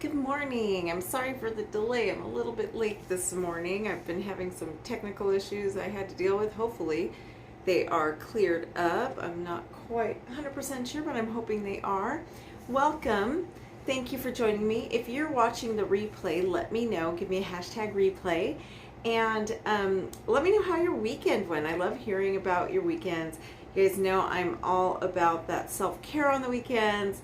Good morning. I'm sorry for the delay. I'm a little bit late this morning. I've been having some technical issues I had to deal with. Hopefully they are cleared up. I'm not quite 100% sure, but I'm hoping they are. Welcome. Thank you for joining me. If you're watching the replay, let me know. Give me a hashtag replay. And let me know how your weekend went. I love hearing about your weekends. You guys know I'm all about that self-care on the weekends.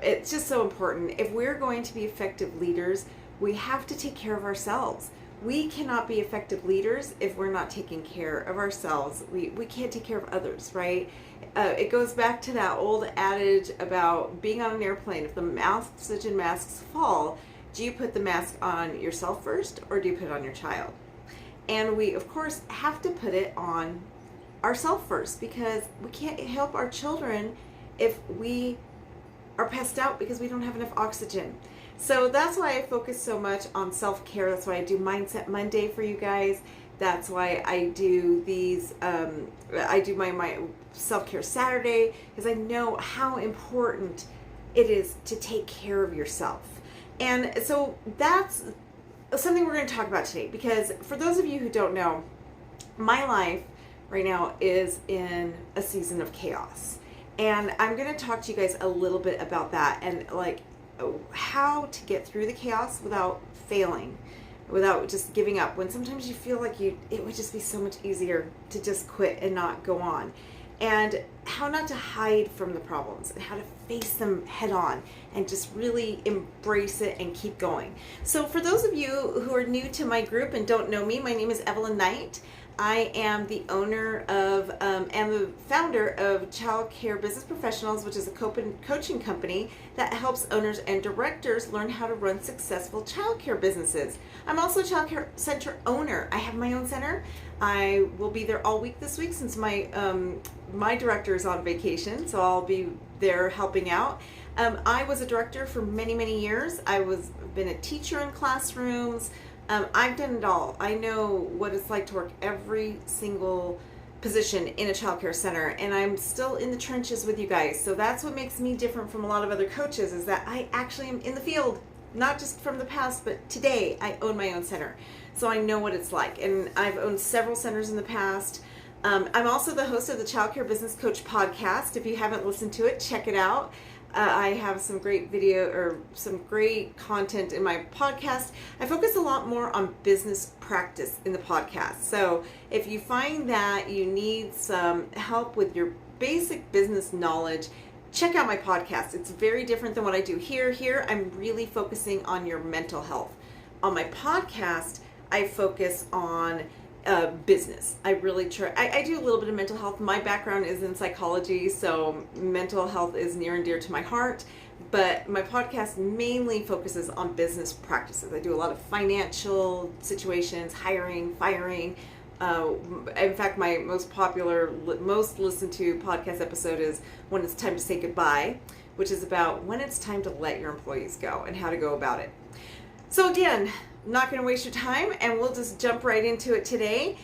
It's just so important. If we're going to be effective leaders, we have to take care of ourselves. We cannot be effective leaders if we're not taking care of ourselves. We can't take care of others, right? It goes back to that old adage about being on an airplane. If the oxygen masks fall, do you put the mask on yourself first or do you put it on your child? And we, of course, have to put it on ourselves first because we can't help our children if we are passed out because we don't have enough oxygen. So that's why I focus so much on self-care. That's why I do Mindset Monday for you guys. That's why I do these, I do my self-care Saturday, because I know how important it is to take care of yourself. And so that's something we're going to talk about today, because for those of you who don't know, my life right now is in a season of chaos. And I'm going to talk to you guys a little bit about that and like how to get through the chaos without failing, without just giving up. When sometimes you feel like it would just be so much easier to just quit and not go on. And how not to hide from the problems and how to face them head on and just really embrace it and keep going. So for those of you who are new to my group and don't know me, my name is Evelyn Knight. I am the owner of and the founder of Childcare Business Professionals, which is a coaching company that helps owners and directors learn how to run successful childcare businesses. I'm also a childcare center owner. I have my own center. I will be there all week this week since my director is on vacation, so I'll be there helping out. I was a director for many, many years. Been a teacher in classrooms. I've done it all. I know what it's like to work every single position in a childcare center, and I'm still in the trenches with you guys. So that's what makes me different from a lot of other coaches, is that I actually am in the field, not just from the past, but today I own my own center. So I know what it's like, and I've owned several centers in the past. I'm also the host of the Childcare Business Coach podcast. If you haven't listened to it, check it out. I have some great video or some great content in my podcast. I focus a lot more on business practice in the podcast. So if you find that you need some help with your basic business knowledge, check out my podcast. It's very different than what I do here. Here, I'm really focusing on your mental health. On my podcast, I focus on business. I really try. I do a little bit of mental health. My background is in psychology, so mental health is near and dear to my heart. But my podcast mainly focuses on business practices. I do a lot of financial situations, hiring, firing. In fact, my most popular, most listened to podcast episode is When It's Time to Say Goodbye, which is about when it's time to let your employees go and how to go about it. So again, I'm not going to waste your time, and we'll just jump right into it today.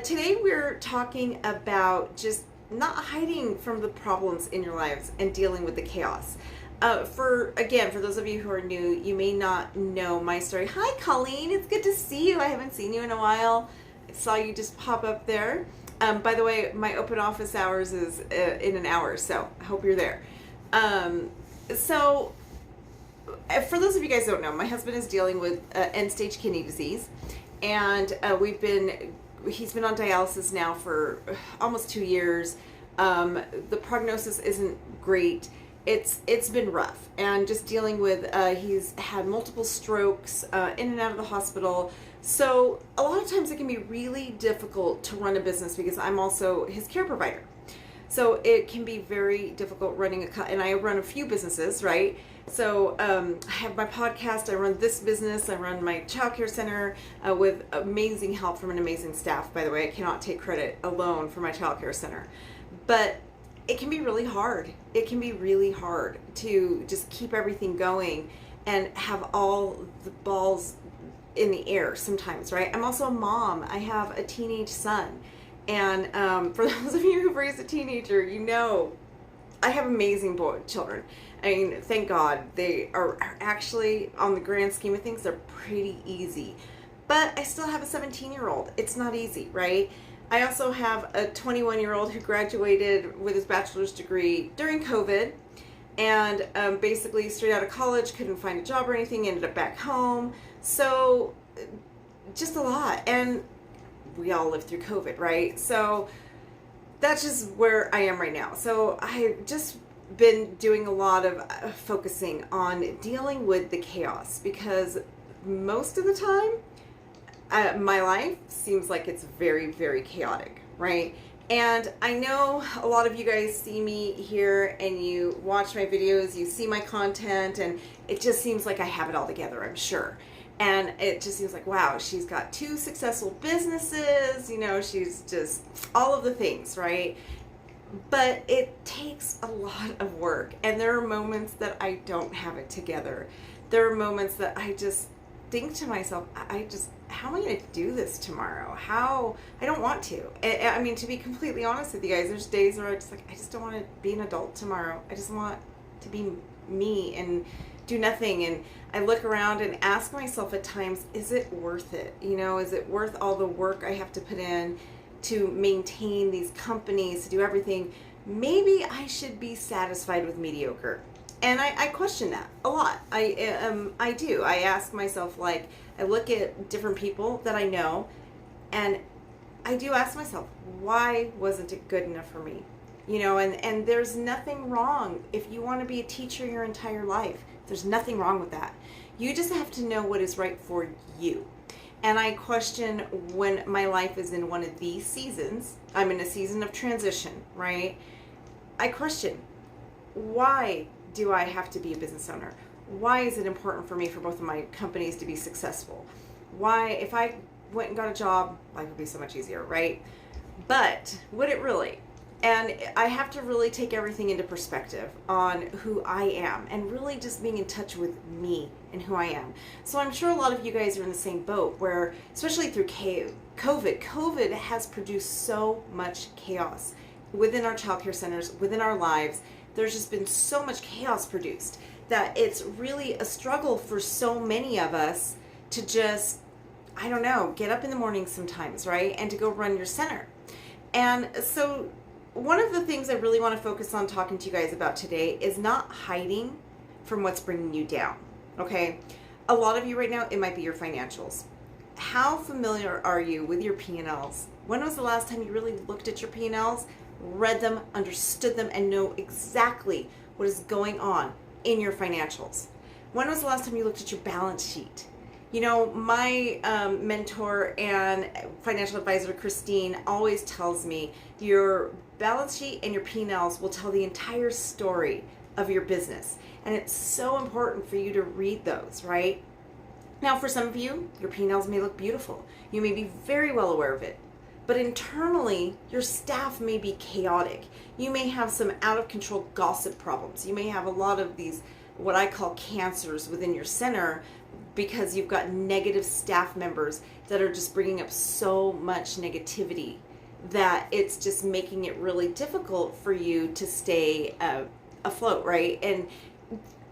Today we're talking about just not hiding from the problems in your lives and dealing with the chaos. For those of you who are new, you may not know my story. Hi, Colleen. It's good to see you. I haven't seen you in a while. I saw you just pop up there. By the way, my open office hours is in an hour, so I hope you're there. For those of you guys who don't know, my husband is dealing with end-stage kidney disease, and he's been on dialysis now for almost 2 years. The prognosis isn't great. It's been rough, and just dealing with he's had multiple strokes in and out of the hospital. So a lot of times it can be really difficult to run a business because I'm also his care provider. So it can be very difficult running and I run a few businesses, right? So I have my podcast, I run this business, I run my childcare center with amazing help from an amazing staff. By the way, I cannot take credit alone for my childcare center. But it can be really hard. It can be really hard to just keep everything going and have all the balls in the air sometimes, right? I'm also a mom. I have a teenage son. And for those of you who've raised a teenager, you know I have amazing children. I mean, thank God they are actually, on the grand scheme of things, they're pretty easy. But I still have a 17-year-old. It's not easy, right? I also have a 21-year-old who graduated with his bachelor's degree during COVID, and basically straight out of college, couldn't find a job or anything, ended up back home. So just a lot. And we all lived through COVID, right? So that's just where I am right now. So I've just been doing a lot of focusing on dealing with the chaos, because most of the time my life seems like it's very, very chaotic, right? And I know a lot of you guys see me here and you watch my videos, you see my content, and it just seems like I have it all together, I'm sure. And it just seems like, wow, she's got 2 successful businesses, you know, she's just all of the things, right? But it takes a lot of work, and there are moments that I don't have it together. There are moments that I just think to myself, how am I going to do this tomorrow? I don't want to. I mean, to be completely honest with you guys, there's days where I just don't want to be an adult tomorrow. I just want to be me and do nothing. And I look around and ask myself at times, is it worth it? You know, is it worth all the work I have to put in to maintain these companies, to do everything? Maybe I should be satisfied with mediocre. And I question that a lot. I do. I ask myself, like, I look at different people that I know, and I do ask myself, why wasn't it good enough for me? You know, and there's nothing wrong if you want to be a teacher your entire life. There's nothing wrong with that. You just have to know what is right for you. And I question when my life is in one of these seasons, I'm in a season of transition, right? I question, why do I have to be a business owner? Why is it important for me for both of my companies to be successful? Why, if I went and got a job, life would be so much easier, right? But would it really? And I have to really take everything into perspective on who I am, and really just being in touch with me and who I am. So I'm sure a lot of you guys are in the same boat where, especially through COVID has produced so much chaos within our childcare centers, within our lives. There's just been so much chaos produced that it's really a struggle for so many of us to just, I don't know, get up in the morning sometimes, right? And to go run your center. And so one of the things I really want to focus on talking to you guys about today is not hiding from what's bringing you down, okay? A lot of you right now, it might be your financials. How familiar are you with your P&Ls? When was the last time you really looked at your P&Ls, read them, understood them, and know exactly what is going on in your financials? When was the last time you looked at your balance sheet? You know, my mentor and financial advisor, Christine, always tells me your balance sheet and your P&Ls will tell the entire story of your business. And it's so important for you to read those, right? Now, for some of you, your P&Ls may look beautiful. You may be very well aware of it. But internally, your staff may be chaotic. You may have some out of control gossip problems. You may have a lot of these, what I call cancers within your center, because you've got negative staff members that are just bringing up so much negativity that it's just making it really difficult for you to stay afloat, right? And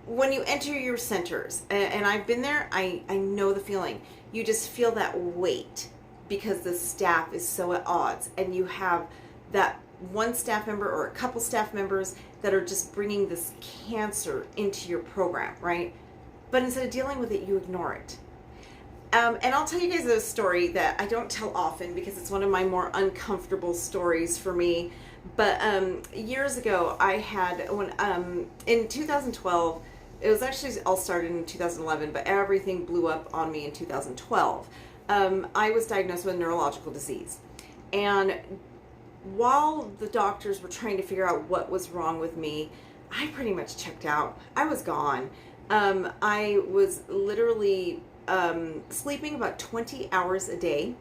when you enter your centers, and I've been there, I know the feeling. You just feel that weight because the staff is so at odds, and you have that one staff member or a couple staff members that are just bringing this cancer into your program, right? But instead of dealing with it, you ignore it. And I'll tell you guys a story that I don't tell often because it's one of my more uncomfortable stories for me. But years ago, I had, in 2012, it was actually all started in 2011, but everything blew up on me in 2012. I was diagnosed with a neurological disease. And while the doctors were trying to figure out what was wrong with me, I pretty much checked out. I was gone. I was literally sleeping about 20 hours a day,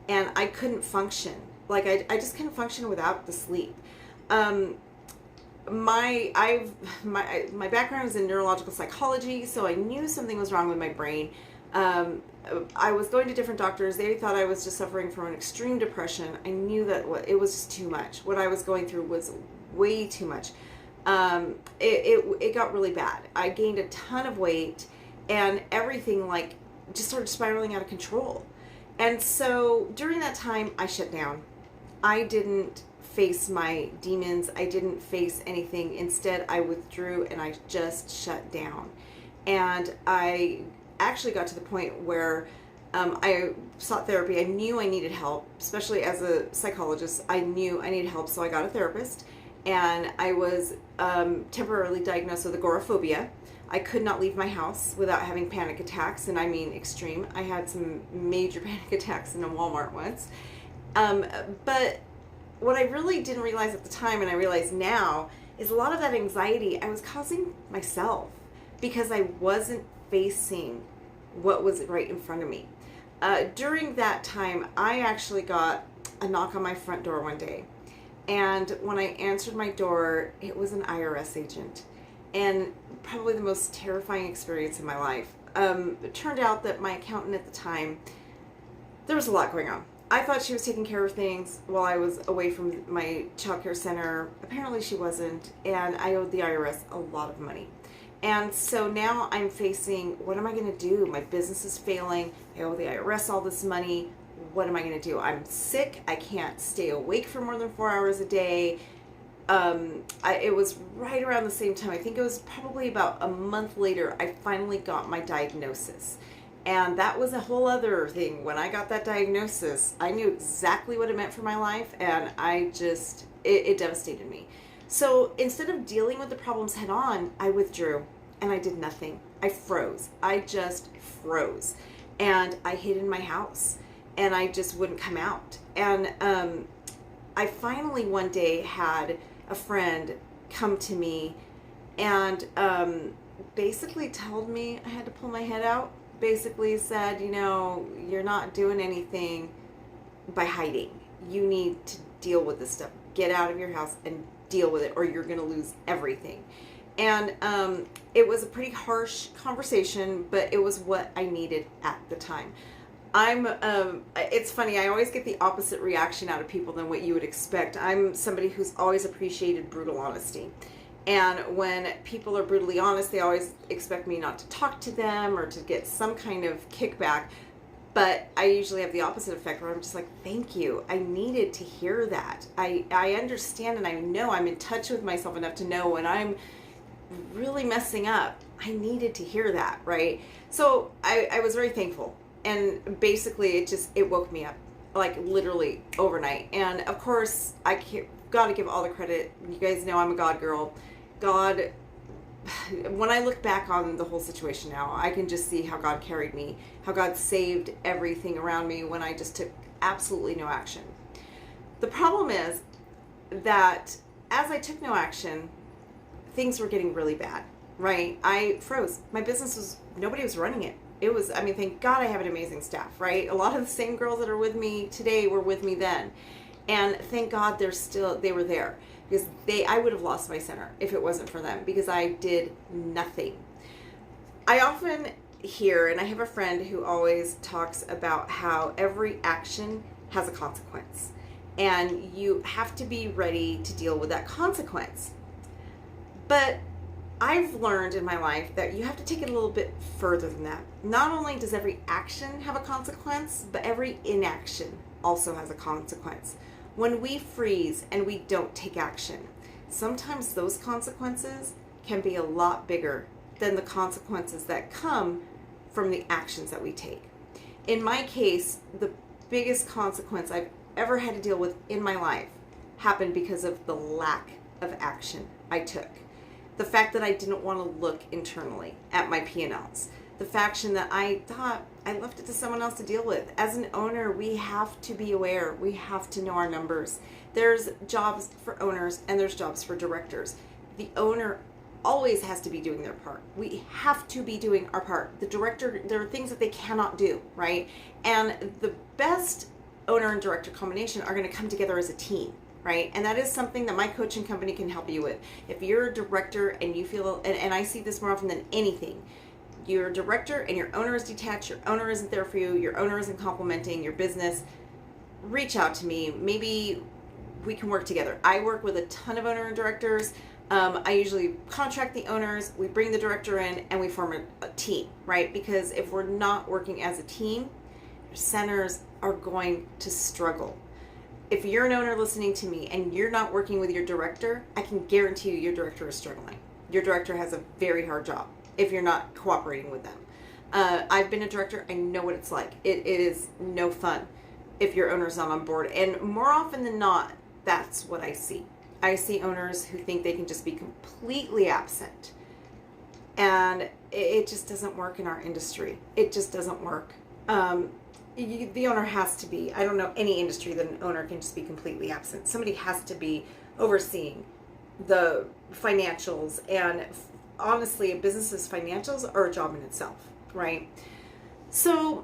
and I couldn't function. Like I just couldn't function without the sleep. My background is in neurological psychology, so I knew something was wrong with my brain. I was going to different doctors. They thought I was just suffering from an extreme depression. I knew that it was just too much. What I was going through was way too much. it got really bad. I gained a ton of weight, and everything like just started spiraling out of control. And so during that time, I shut down. I didn't face my demons. I didn't face anything. Instead, I withdrew and I just shut down. And I actually got to the point where I sought therapy. I knew I needed help, especially as a psychologist. I knew I needed help, so I got a therapist. And I was temporarily diagnosed with agoraphobia. I could not leave my house without having panic attacks, and I mean extreme. I had some major panic attacks in a Walmart once. But what I really didn't realize at the time, and I realize now, is a lot of that anxiety I was causing myself because I wasn't facing what was right in front of me. During that time, I actually got a knock on my front door one day. And when I answered my door, it was an IRS agent. And probably the most terrifying experience in my life. It turned out that my accountant at the time, there was a lot going on. I thought she was taking care of things while I was away from my childcare center. Apparently she wasn't, and I owed the IRS a lot of money. And so now I'm facing, what am I going to do? My business is failing. I owe the IRS all this money. What am I going to do? I'm sick. I can't stay awake for more than 4 hours a day. It was right around the same time. I think it was probably about a month later, I finally got my diagnosis. And that was a whole other thing. When I got that diagnosis, I knew exactly what it meant for my life, and it devastated me. So instead of dealing with the problems head on, I withdrew and I did nothing. I froze. I just froze. And I hid in my house and I just wouldn't come out. And I finally one day had a friend come to me and basically told me I had to pull my head out. Basically said, you're not doing anything by hiding. You need to deal with this stuff. Get out of your house and deal with it, or you're going to lose everything. And it was a pretty harsh conversation, but it was what I needed at the time. It's funny, I always get the opposite reaction out of people than what you would expect. I'm somebody who's always appreciated brutal honesty. And when people are brutally honest, they always expect me not to talk to them or to get some kind of kickback. But I usually have the opposite effect where I'm just like, thank you. I needed to hear that. I understand, and I know I'm in touch with myself enough to know when I'm really messing up. I needed to hear that, right? So I was very thankful. And basically it woke me up, like literally overnight. And of course, got to give all the credit. You guys know I'm a God girl. God, when I look back on the whole situation now, I can just see how God carried me, how God saved everything around me when I just took absolutely no action. The problem is that as I took no action, things were getting really bad, right? I froze. My business nobody was running it. Thank God I have an amazing staff, right? A lot of the same girls that are with me today were with me then. And thank God they were there, because I would have lost my center if it wasn't for them, because I did nothing. I often hear, and I have a friend who always talks about how every action has a consequence, and you have to be ready to deal with that consequence. But I've learned in my life that you have to take it a little bit further than that. Not only does every action have a consequence, but every inaction also has a consequence. When we freeze and we don't take action, sometimes those consequences can be a lot bigger than the consequences that come from the actions that we take. In my case, the biggest consequence I've ever had to deal with in my life happened because of the lack of action I took. The fact that I didn't want to look internally at my P&Ls. The fact that I thought I left it to someone else to deal with. As an owner, we have to be aware. We have to know our numbers. There's jobs for owners and there's jobs for directors. The owner always has to be doing their part. We have to be doing our part. The director, there are things that they cannot do, right? And the best owner and director combination are going to come together as a team. Right? And that is something that my coaching company can help you with. If you're a director and you feel, and I see this more often than anything, you're a director and your owner is detached, your owner isn't there for you, your owner isn't complimenting your business, reach out to me. Maybe we can work together. I work with a ton of owner and directors. I usually contract the owners, we bring the director in, and we form a team, right? Because if we're not working as a team, your centers are going to struggle. If you're an owner listening to me and you're not working with your director, I can guarantee you your director is struggling. Your director has a very hard job if you're not cooperating with them. I've been a director. I know what it's like. It is no fun if your owner's not on board. And more often than not, that's what I see. I see owners who think they can just be completely absent. And it just doesn't work in our industry. It just doesn't work. The owner has to be, I don't know any industry that an owner can just be completely absent. Somebody has to be overseeing the financials. And honestly, a business's financials are a job in itself, right? So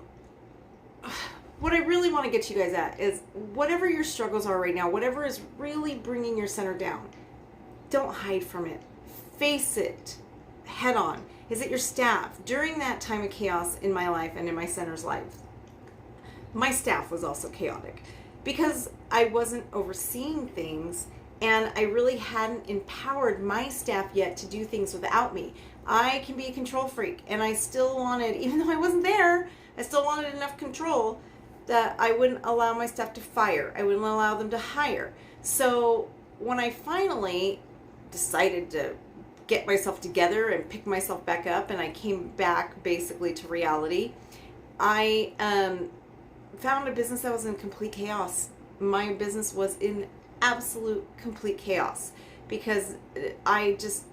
what I really want to get you guys at is whatever your struggles are right now, whatever is really bringing your center down, don't hide from it. Face it head on. Is it your staff? During that time of chaos in my life and in my center's life, my staff was also chaotic because I wasn't overseeing things and I really hadn't empowered my staff yet to do things without me. I can be a control freak, and I still wanted, even though I wasn't there, I still wanted enough control that I wouldn't allow my staff to fire. I wouldn't allow them to hire. So when I finally decided to get myself together and pick myself back up, and I came back basically to reality, I found a business that was in complete chaos. My business was in absolute complete chaos because I just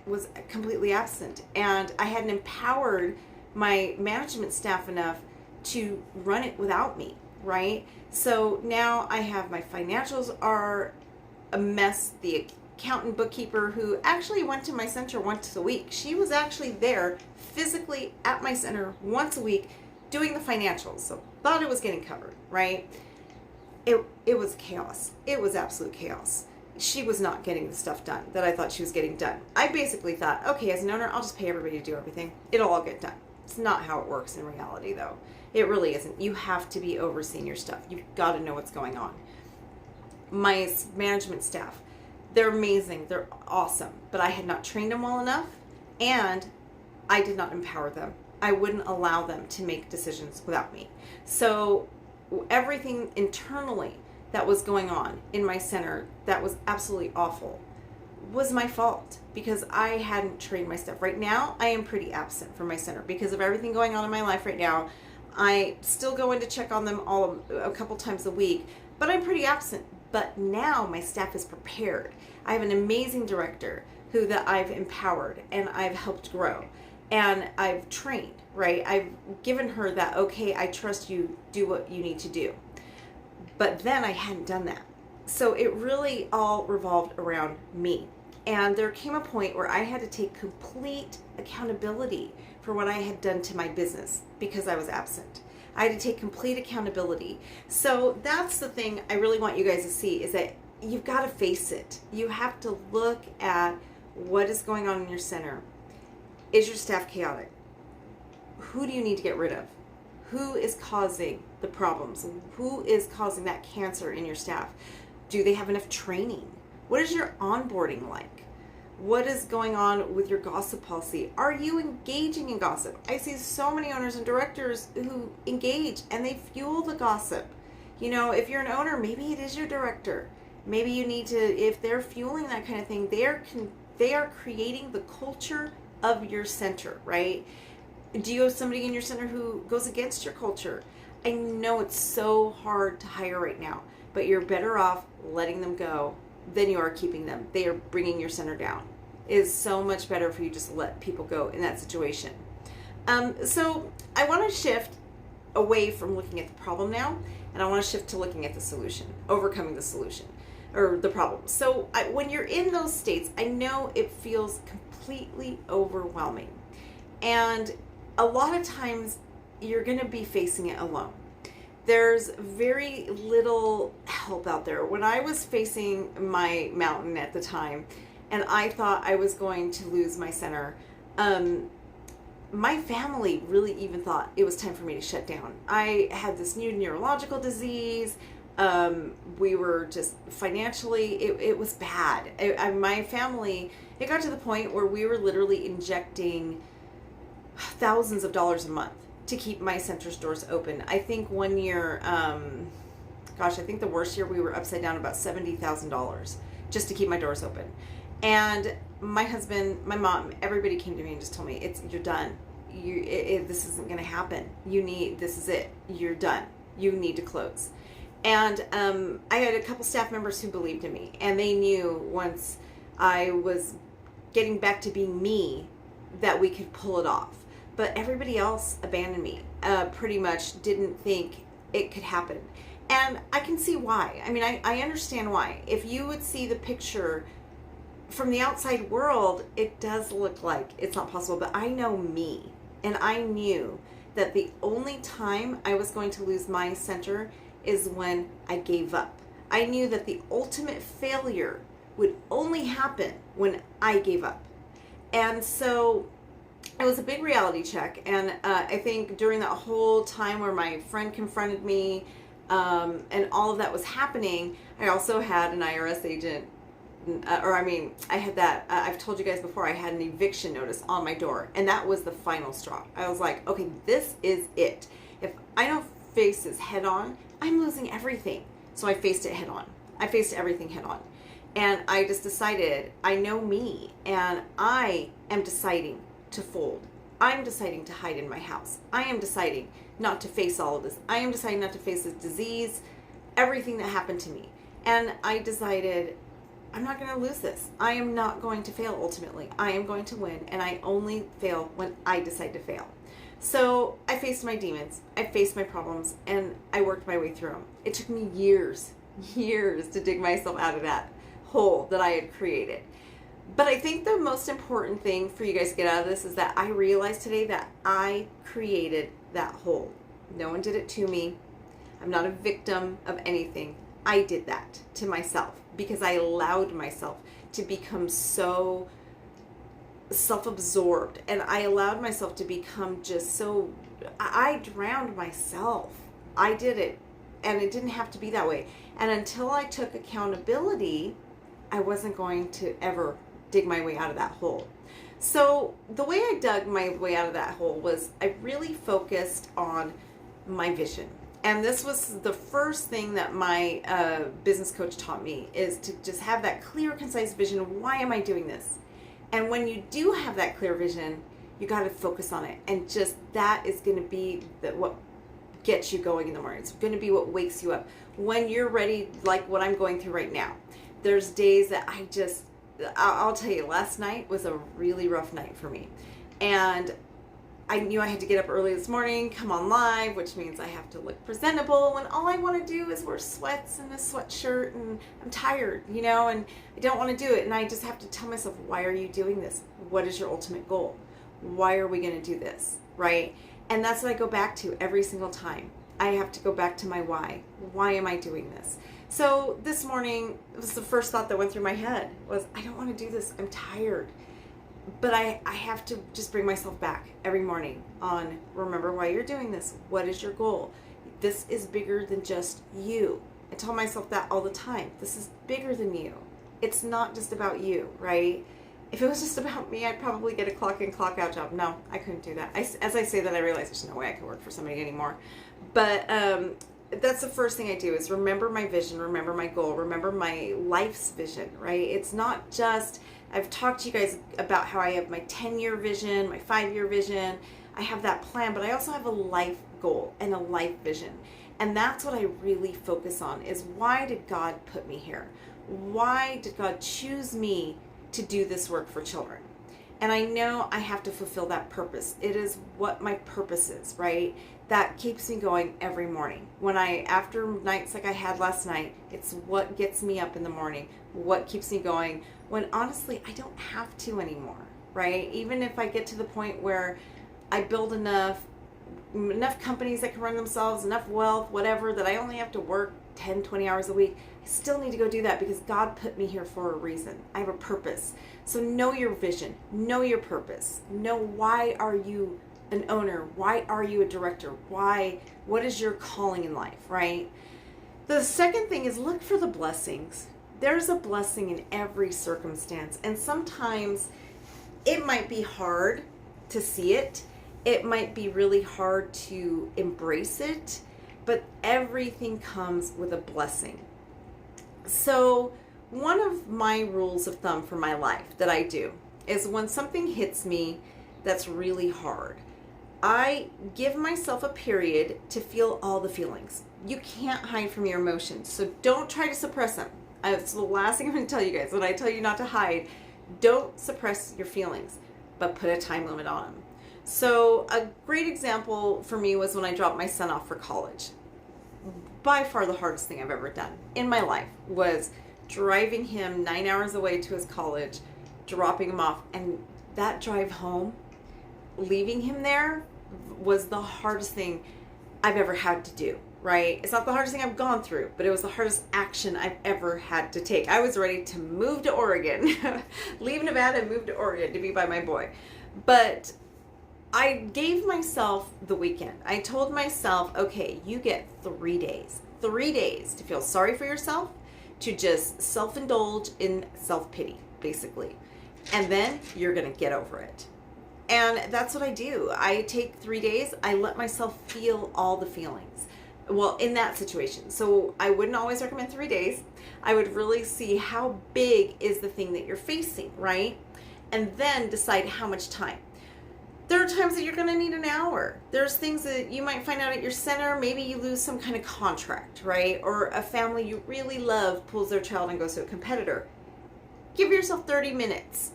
was completely absent, and I hadn't empowered my management staff enough to run it without me, right? So now I have, my financials are a mess. The accountant bookkeeper, who actually went to my center once a week, she was actually there physically at my center once a week doing the financials. So thought it was getting covered, right? It was chaos. It was absolute chaos. She was not getting the stuff done that I thought she was getting done. I basically thought, okay, as an owner, I'll just pay everybody to do everything. It'll all get done. It's not how it works in reality, though. It really isn't. You have to be overseeing your stuff. You've got to know what's going on. My management staff, they're amazing. They're awesome. But I had not trained them well enough, and I did not empower them. I wouldn't allow them to make decisions without me. So everything internally that was going on in my center that was absolutely awful was my fault because I hadn't trained my staff. Right now, I am pretty absent from my center because of everything going on in my life right now. I still go in to check on them a couple times a week, but I'm pretty absent. But now my staff is prepared. I have an amazing director that I've empowered and I've helped grow and I've trained, right? I've given her that, okay, I trust you, do what you need to do. But then I hadn't done that. So it really all revolved around me. And there came a point where I had to take complete accountability for what I had done to my business because I was absent. I had to take complete accountability. So that's the thing I really want you guys to see, is that you've got to face it. You have to look at what is going on in your center. Is your staff chaotic? Who do you need to get rid of? Who is causing the problems? Who is causing that cancer in your staff? Do they have enough training? What is your onboarding like? What is going on with your gossip policy? Are you engaging in gossip? I see so many owners and directors who engage and they fuel the gossip. You know, if you're an owner, maybe it is your director. Maybe you need to, if they're fueling that kind of thing, they are creating the culture of your center, right? Do you have somebody in your center who goes against your culture? I know it's so hard to hire right now, but you're better off letting them go than you are keeping them. They are bringing your center down. It is so much better for you just to let people go in that situation. So I want to shift away from looking at the problem now, and I want to shift to looking at the solution, overcoming the solution or the problem. So when you're in those states, I know it feels completely overwhelming. And a lot of times you're going to be facing it alone. There's very little help out there. When I was facing my mountain at the time and I thought I was going to lose my center, my family really even thought it was time for me to shut down. I had this new neurological disease. We were just financially, it was bad. My family, it got to the point where we were literally injecting thousands of dollars a month to keep my center's doors open. I think one year, I think the worst year we were upside down about $70,000 just to keep my doors open. And my husband, my mom, everybody came to me and just told me, you're done. This isn't going to happen. This is it. You're done. You need to close. And I had a couple staff members who believed in me, and they knew once I was getting back to being me that we could pull it off. But everybody else abandoned me, pretty much didn't think it could happen. And I can see why. I mean, I understand why. If you would see the picture from the outside world, it does look like it's not possible. But I know me, and I knew that the only time I was going to lose my center is when I gave up. I knew that the ultimate failure would only happen when I gave up. And so it was a big reality check. And I think during that whole time where my friend confronted me, and all of that was happening, I also had an IRS agent, I had that, I've told you guys before, I had an eviction notice on my door, and that was the final straw. I was like, okay, this is it. If I don't face this head on, I'm losing everything. So I faced it head on. I faced everything head on. And I just decided, I know me, and I am deciding to fold. I'm deciding to hide in my house. I am deciding not to face all of this. I am deciding not to face this disease, everything that happened to me. And I decided, I'm not going to lose this. I am not going to fail ultimately. I am going to win, and I only fail when I decide to fail. So I faced my demons, I faced my problems, and I worked my way through them. It took me years to dig myself out of that hole that I had created. But I think the most important thing for you guys to get out of this is that I realized today that I created that hole. No one did it to me. I'm not a victim of anything. I did that to myself because I allowed myself to become so self-absorbed, and I allowed myself to become just so, I drowned myself. I did it, and it didn't have to be that way. And until I took accountability, I wasn't going to ever dig my way out of that hole. So the way I dug my way out of that hole was I really focused on my vision. And this was the first thing that my business coach taught me, is to just have that clear, concise vision of why am I doing this? And when you do have that clear vision, you got to focus on it. And just that is going to be what gets you going in the morning. It's going to be what wakes you up. When you're ready, like what I'm going through right now, there's days that I'll tell you, last night was a really rough night for me. And I knew I had to get up early this morning, come on live, which means I have to look presentable when all I want to do is wear sweats and a sweatshirt, and I'm tired, and I don't want to do it. And I just have to tell myself, why are you doing this? What is your ultimate goal? Why are we going to do this? Right? And that's what I go back to every single time. I have to go back to my why. Why am I doing this? So this morning, it was the first thought that went through my head was, I don't want to do this. I'm tired. But I have to just bring myself back every morning on, remember why you're doing this. What is your goal? This is bigger than just you. I tell myself that all the time. This is bigger than you. It's not just about you, right? If it was just about me, I'd probably get a clock in, clock out job. No, I couldn't do that. As I say that, I realize there's no way I could work for somebody anymore. But that's the first thing I do, is remember my vision, remember my goal, remember my life's vision, right? It's not just, I've talked to you guys about how I have my 10-year vision, my 5-year vision. I have that plan, but I also have a life goal and a life vision. And that's what I really focus on, is why did God put me here? Why did God choose me to do this work for children? And I know I have to fulfill that purpose. It is what my purpose is, right? That keeps me going every morning. After nights like I had last night, it's what gets me up in the morning, what keeps me going, when honestly, I don't have to anymore, right? Even if I get to the point where I build enough companies that can run themselves, enough wealth, whatever, that I only have to work 10, 20 hours a week, I still need to go do that because God put me here for a reason. I have a purpose. So know your vision, know your purpose, know why are you an owner, why are you a director, what is your calling in life, right? The second thing is look for the blessings. There's a blessing in every circumstance. And sometimes it might be hard to see it. It might be really hard to embrace it, but everything comes with a blessing. So one of my rules of thumb for my life that I do is when something hits me that's really hard, I give myself a period to feel all the feelings. You can't hide from your emotions, so don't try to suppress them. It's the last thing I'm going to tell you guys. When I tell you not to hide, don't suppress your feelings, but put a time limit on them. So a great example for me was when I dropped my son off for college. By far the hardest thing I've ever done in my life was driving him 9 hours away to his college, dropping him off, and that drive home, leaving him there, was the hardest thing I've ever had to do, right? It's not the hardest thing I've gone through, but it was the hardest action I've ever had to take. I was ready to move to Oregon, leave Nevada and move to Oregon to be by my boy. But I gave myself the weekend. I told myself, okay, you get 3 days. 3 days to feel sorry for yourself, to just self-indulge in self-pity, basically. And then you're going to get over it. And that's what I do. I take 3 days. I let myself feel all the feelings. Well, in that situation. So I wouldn't always recommend 3 days. I would really see how big is the thing that you're facing, right? And then decide how much time. There are times that you're going to need an hour. There's things that you might find out at your center. Maybe you lose some kind of contract, right? Or a family you really love pulls their child and goes to a competitor. Give yourself 30 minutes.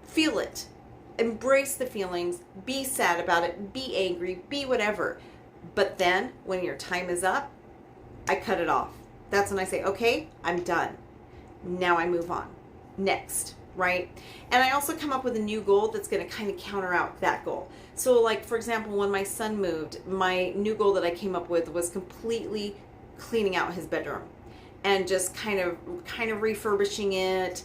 Feel it. Embrace the feelings. Be sad about it. Be angry. Be whatever. But then when your time is up, I cut it off. That's when I say, okay, I'm done. Now I move on. Next. Right? And I also come up with a new goal that's going to kind of counter out that goal. So like, for example, when my son moved, my new goal that I came up with was completely cleaning out his bedroom and just kind of refurbishing it.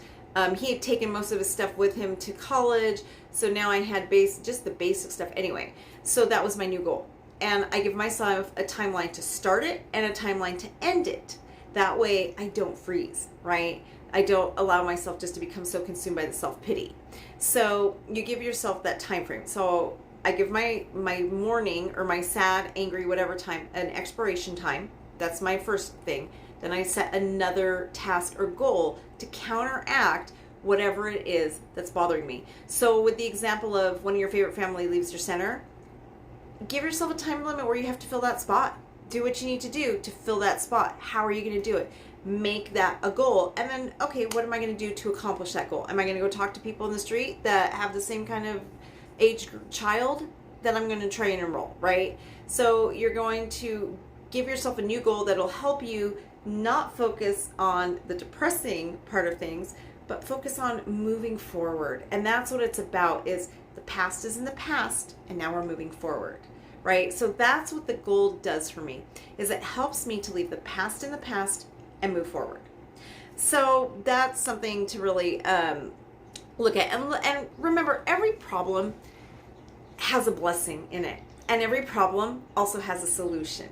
He had taken most of his stuff with him to college. So now I had just the basic stuff anyway. So that was my new goal. And I give myself a timeline to start it and a timeline to end it. That way I don't freeze, right? I don't allow myself just to become so consumed by the self-pity. So you give yourself that time frame. So I give my morning or my sad, angry, whatever time, an expiration time. That's my first thing. Then I set another task or goal to counteract whatever it is that's bothering me. So with the example of one of your favorite family leaves your center, give yourself a time limit where you have to fill that spot. Do what you need to do to fill that spot. How are you going to do it? Make that a goal. And then, okay, what am I going to do to accomplish that goal? Am I going to go talk to people in the street that have the same kind of age child? Then I'm going to try and enroll, right? So you're going to give yourself a new goal that'll help you not focus on the depressing part of things, but focus on moving forward. And that's what it's about, is the past is in the past and now we're moving forward. Right? So that's what the goal does for me, is it helps me to leave the past in the past and move forward. So that's something to really look at. And remember, every problem has a blessing in it. And every problem also has a solution.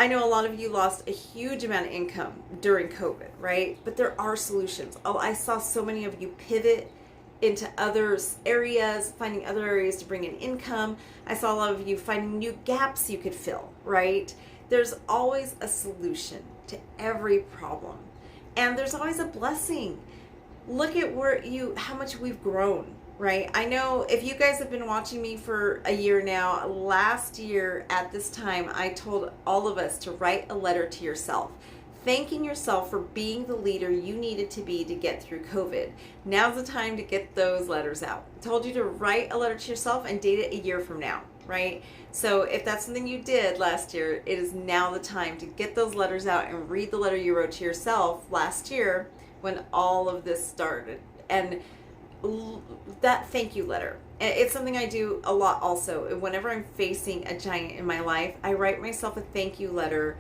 I know a lot of you lost a huge amount of income during COVID, right? But there are solutions. Oh, I saw so many of you pivot into other areas, finding other areas to bring in income. I saw a lot of you finding new gaps you could fill, right? There's always a solution to every problem. And there's always a blessing. Look at how much we've grown, right? I know if you guys have been watching me for a year now, last year at this time, I told all of us to write a letter to yourself, thanking yourself for being the leader you needed to be to get through COVID. Now's the time to get those letters out. I told you to write a letter to yourself and date it a year from now, right? So if that's something you did last year, it is now the time to get those letters out and read the letter you wrote to yourself last year when all of this started. And that thank you letter. It's something I do a lot also. Whenever I'm facing a giant in my life, I write myself a thank you letter.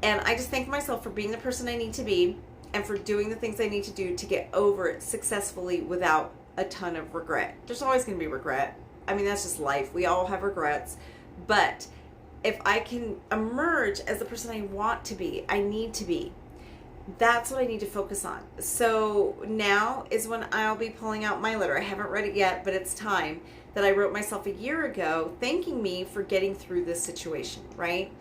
And I just thank myself for being the person I need to be and for doing the things I need to do to get over it successfully without a ton of regret. There's always going to be regret. I mean, that's just life. We all have regrets. But if I can emerge as the person I want to be, I need to be, that's what I need to focus on. So now is when I'll be pulling out my letter. I haven't read it yet, but it's time, that I wrote myself a year ago, thanking me for getting through this situation, right?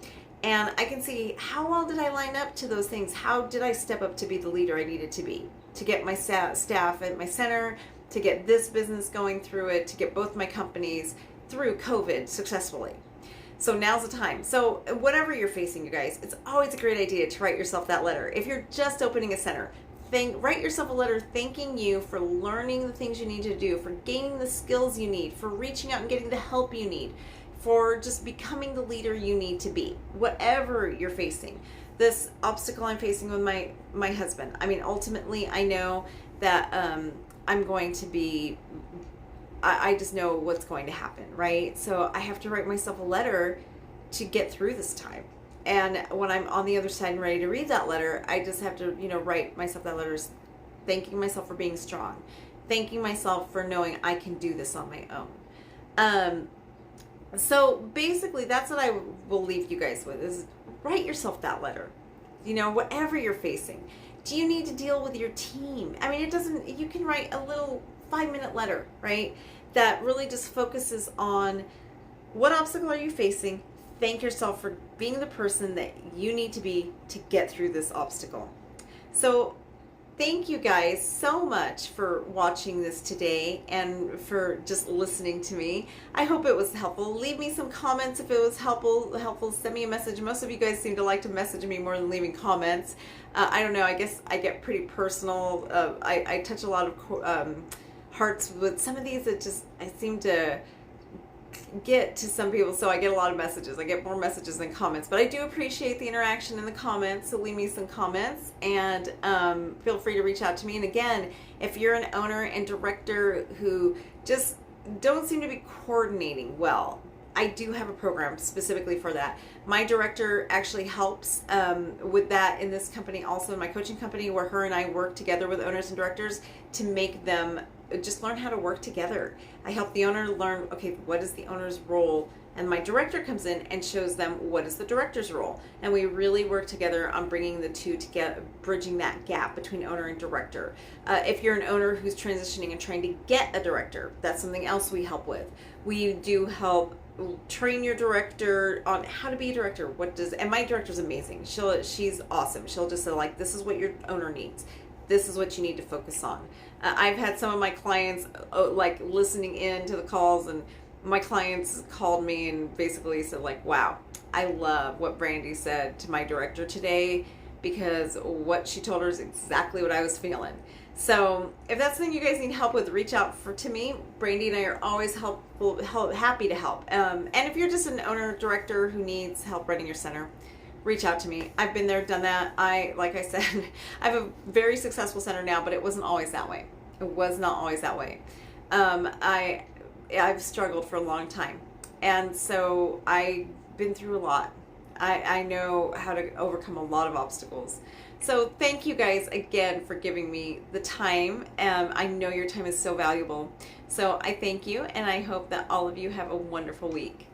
And I can see, how well did I line up to those things? How did I step up to be the leader I needed to be, to get my staff at my center, to get this business going through it, to get both my companies through COVID successfully. So now's the time. So whatever you're facing, you guys, it's always a great idea to write yourself that letter. If you're just opening a center, write yourself a letter thanking you for learning the things you need to do, for gaining the skills you need, for reaching out and getting the help you need, for just becoming the leader you need to be, whatever you're facing. This obstacle I'm facing with my husband, I mean, ultimately, I know that I'm going to be, I just know what's going to happen, right? So I have to write myself a letter to get through this time. And when I'm on the other side and ready to read that letter, I just have to, write myself that letter, thanking myself for being strong, thanking myself for knowing I can do this on my own. So basically, that's what I will leave you guys with, is write yourself that letter. Whatever you're facing. Do you need to deal with your team? I mean, you can write a little 5-minute letter, right? That really just focuses on what obstacle are you facing. Thank yourself for being the person that you need to be to get through this obstacle. So thank you guys so much for watching this today and for just listening to me. I hope it was helpful. Leave me some comments if it was helpful. Send me a message. Most of you guys seem to like to message me more than leaving comments. I don't know. I guess I get pretty personal. I touch a lot of hearts with some of these. I seem to get to some people, so I get a lot of messages. I get more messages than comments, but I do appreciate the interaction in the comments, so leave me some comments, and feel free to reach out to me. And again, if you're an owner and director who just don't seem to be coordinating well, I do have a program specifically for that. My director actually helps with that in this company, also in my coaching company, where her and I work together with owners and directors to make them just learn how to work together. I help the owner learn, okay, what is the owner's role? And my director comes in and shows them what is the director's role. And we really work together on bringing the two together, bridging that gap between owner and director. If you're an owner who's transitioning and trying to get a director, that's something else we help with. We do help train your director on how to be a director. And my director's amazing. She's awesome. She'll just say, like, this is what your owner needs. This is what you need to focus on. I've had some of my clients like listening in to the calls, and my clients called me and basically said, like, wow, I love what Brandy said to my director today, because what she told her is exactly what I was feeling. So if that's something you guys need help with, reach out to me. Brandy and I are always happy to help. And if you're just an owner director who needs help running your center, reach out to me. I've been there, done that. Like I said, I have a very successful center now, but it wasn't always that way. It was not always that way. I've struggled for a long time. And so I've been through a lot. I know how to overcome a lot of obstacles. So thank you guys again for giving me the time. I know your time is so valuable. So I thank you, and I hope that all of you have a wonderful week.